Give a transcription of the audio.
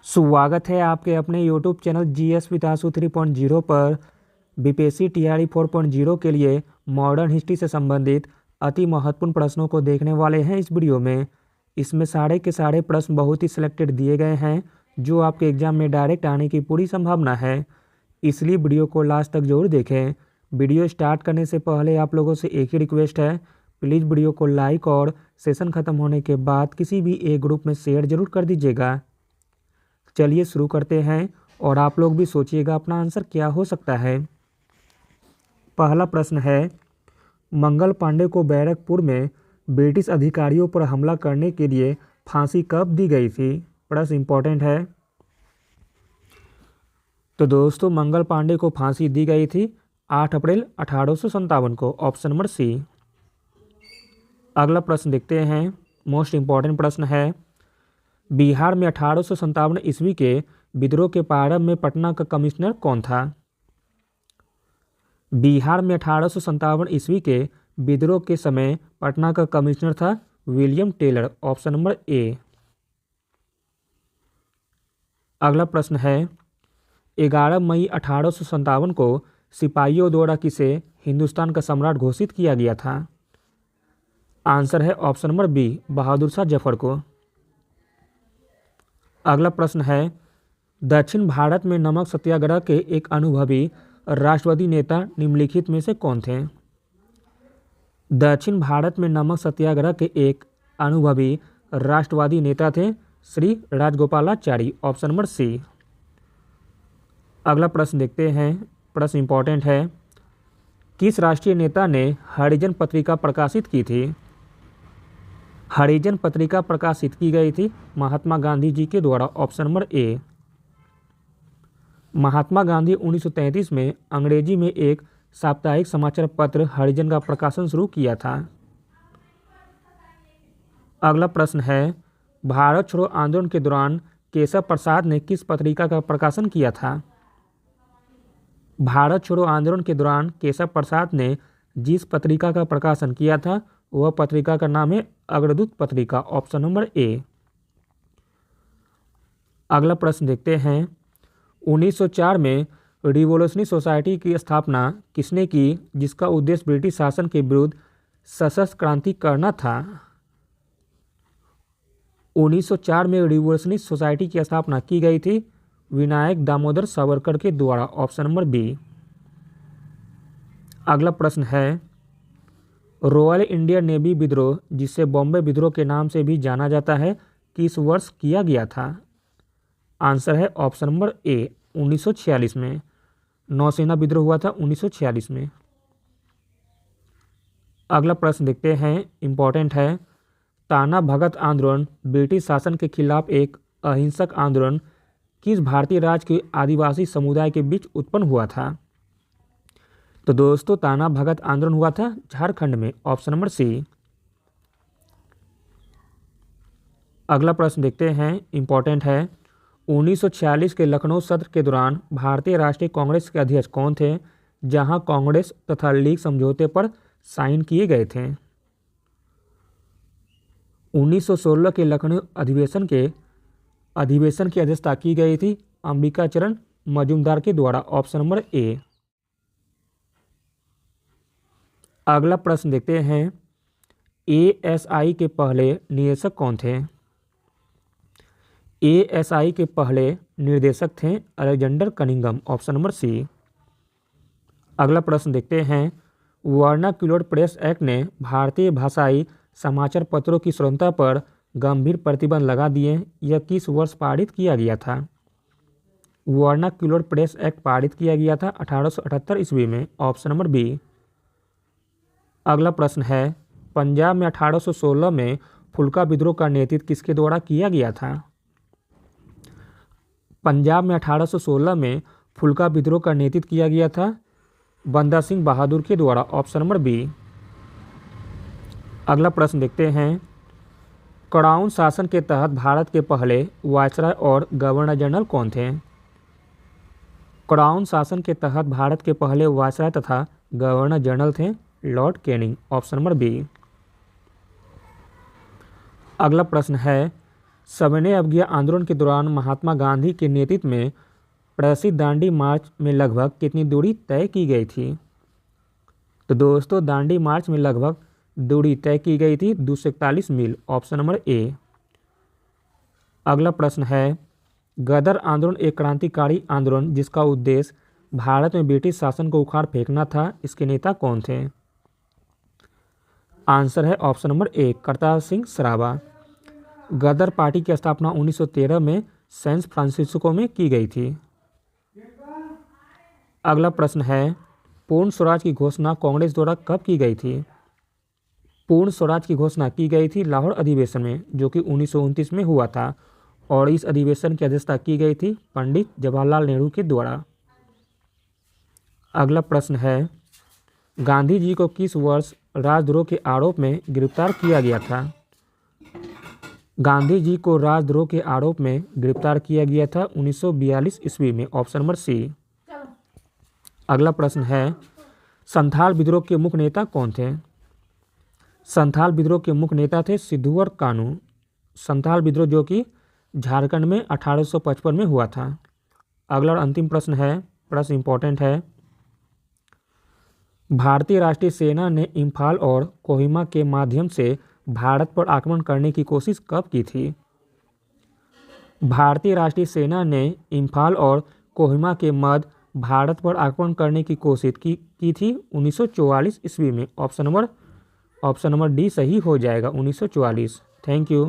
स्वागत है आपके अपने YouTube चैनल जीएस विद आंसू 3.0 पर। बीपीएससी टीआरई 4.0 के लिए मॉडर्न हिस्ट्री से संबंधित अति महत्वपूर्ण प्रश्नों को देखने वाले हैं इस वीडियो में। इसमें सारे के सारे प्रश्न बहुत ही सिलेक्टेड दिए गए हैं जो आपके एग्जाम में डायरेक्ट आने की पूरी संभावना है, इसलिए वीडियो को लास्ट तक जरूर देखें। वीडियो स्टार्ट करने से पहले आप लोगों से एक ही रिक्वेस्ट है, प्लीज़ वीडियो को लाइक और सेशन ख़त्म होने के बाद किसी भी एक ग्रुप में शेयर जरूर कर दीजिएगा। चलिए शुरू करते हैं और आप लोग भी सोचिएगा अपना आंसर क्या हो सकता है। पहला प्रश्न है, मंगल पांडे को बैरकपुर में ब्रिटिश अधिकारियों पर हमला करने के लिए फांसी कब दी गई थी? प्रश्न इंपॉर्टेंट है। तो दोस्तों, मंगल पांडे को फांसी दी गई थी 8 अप्रैल 1857 को, ऑप्शन नंबर सी। अगला प्रश्न देखते हैं, मोस्ट इम्पॉर्टेंट प्रश्न है। बिहार में 1857 ईस्वी के विद्रोह के प्रारंभ में पटना का कमिश्नर कौन था? बिहार में 1857 ईस्वी के विद्रोह के समय पटना का कमिश्नर था William Taylor, option number A. अगला प्रश्न है, 11 मई 1857 को सिपाहियों द्वारा किसे हिंदुस्तान का सम्राट घोषित किया गया था? आंसर है option number B, Bahadur Shah Zafar को। अगला प्रश्न है, दक्षिण भारत में नमक सत्याग्रह के एक अनुभवी राष्ट्रवादी नेता निम्नलिखित में से कौन थे? दक्षिण भारत में नमक सत्याग्रह के एक अनुभवी राष्ट्रवादी नेता थे Shri Rajagopalachari, option number C. अगला प्रश्न देखते हैं, प्रश्न इंपॉर्टेंट है। किस राष्ट्रीय नेता ने हरिजन पत्रिका प्रकाशित की थी? हरिजन पत्रिका प्रकाशित की गई थी महात्मा गांधी जी के द्वारा, ऑप्शन नंबर ए। महात्मा गांधी 1933 में अंग्रेजी में एक साप्ताहिक समाचार पत्र हरिजन का प्रकाशन शुरू किया था। अगला प्रश्न है, भारत छोड़ो आंदोलन के दौरान केशव प्रसाद ने किस पत्रिका का प्रकाशन किया था? भारत छोड़ो आंदोलन के दौरान केशव प्रसाद ने जिस पत्रिका का प्रकाशन किया था वह पत्रिका का नाम है अग्रदूत पत्रिका, ऑप्शन नंबर ए। अगला प्रश्न देखते हैं, 1904 में रिवोल्यूशनरी सोसाइटी की स्थापना किसने की जिसका उद्देश्य ब्रिटिश शासन के विरुद्ध सशस्त्र क्रांति करना था? 1904 में रिवोल्यूशनरी सोसाइटी की स्थापना की गई थी विनायक दामोदर सावरकर के द्वारा, ऑप्शन नंबर बी। अगला प्रश्न है, रॉयल इंडियन नेवी विद्रोह जिसे बॉम्बे विद्रोह के नाम से भी जाना जाता है किस वर्ष किया गया था? आंसर है ऑप्शन नंबर ए, 1946 में। नौसेना विद्रोह हुआ था 1946 में। अगला प्रश्न देखते हैं, इंपॉर्टेंट है। ताना भगत आंदोलन ब्रिटिश शासन के खिलाफ एक अहिंसक आंदोलन किस भारतीय राज्य के आदिवासी समुदाय के बीच उत्पन्न हुआ था? तो दोस्तों, ताना भगत आंदोलन हुआ था झारखंड में, ऑप्शन नंबर सी। अगला प्रश्न देखते हैं, इंपॉर्टेंट है। 1946 के लखनऊ सत्र के दौरान भारतीय राष्ट्रीय कांग्रेस के अध्यक्ष कौन थे जहां कांग्रेस तथा लीग समझौते पर साइन किए गए थे? 1916 के लखनऊ अधिवेशन की अध्यक्षता की गई थी अंबिका चरण मजूमदार के द्वारा, ऑप्शन नंबर ए। अगला प्रश्न देखते हैं, एएसआई के पहले निदेशक कौन थे? एएसआई के पहले निर्देशक थे Alexander Cunningham, option number C. अगला प्रश्न देखते हैं, वर्नाक्युलर प्रेस एक्ट ने भारतीय भाषाई समाचार पत्रों की स्वतंत्रता पर गंभीर प्रतिबंध लगा दिए, यह किस वर्ष पारित किया गया था? वर्नाक्युलर प्रेस एक्ट पारित किया गया था 1878 ईस्वी में, ऑप्शन नंबर बी। अगला प्रश्न है, पंजाब में 1816 में फुल्का विद्रोह का नेतृत्व किसके द्वारा किया गया था? पंजाब में 1816 में फुल्का विद्रोह का नेतृत्व किया गया था बंदा सिंह बहादुर के द्वारा, ऑप्शन नंबर बी। अगला प्रश्न देखते हैं, क्राउन शासन के तहत भारत के पहले वायसराय और गवर्नर जनरल कौन थे? क्राउन शासन के तहत भारत के पहले वायसराय तथा गवर्नर जनरल थे Lord Canning, option number B. अगला प्रश्न है, सविनय अवज्ञा आंदोलन के दौरान महात्मा गांधी के नेतृत्व में प्रसिद्ध दांडी मार्च में लगभग कितनी दूरी तय की गई थी? तो दोस्तों दांडी मार्च में लगभग दूरी तय की गई थी 241 मील, ऑप्शन नंबर ए। अगला प्रश्न है, गदर आंदोलन एक क्रांतिकारी आंदोलन जिसका उद्देश्य भारत में ब्रिटिश शासन को उखाड़ फेंकना था, इसके नेता कौन थे? आंसर है option number A, Kartar Singh Sarabha. Ghadar party की स्थापना 1913 में सैन फ्रांसिस्को में की गई थी। अगला प्रश्न है, पूर्ण स्वराज की घोषणा कांग्रेस द्वारा कब की गई थी? पूर्ण स्वराज की घोषणा की गई थी लाहौर अधिवेशन में, जो कि 1929 में हुआ था, और इस अधिवेशन की अध्यक्षता की गई थी पंडित जवाहरलाल नेहरू के द्वारा। अगला प्रश्न है, गांधी जी को किस वर्ष राजद्रोह के आरोप में गिरफ्तार किया गया था? गांधी जी को राजद्रोह के आरोप में गिरफ्तार किया गया था 1942 ईस्वी में, ऑप्शन नंबर सी। अगला प्रश्न है, संथाल विद्रोह के मुख्य नेता कौन थे? संथाल विद्रोह के मुख्य नेता थे सिद्धू और कानू। संथाल विद्रोह जो कि झारखंड में 1855 में हुआ था। अगला और अंतिम प्रश्न है, प्रश्न इंपॉर्टेंट है, भारतीय राष्ट्रीय सेना ने इम्फाल और कोहिमा के माध्यम से भारत पर आक्रमण करने की कोशिश कब की थी? भारतीय राष्ट्रीय सेना ने इम्फाल और कोहिमा के मध्य भारत पर आक्रमण करने की कोशिश की थी 1944 ईस्वी में। ऑप्शन नंबर डी सही हो जाएगा, 1944। Thank you.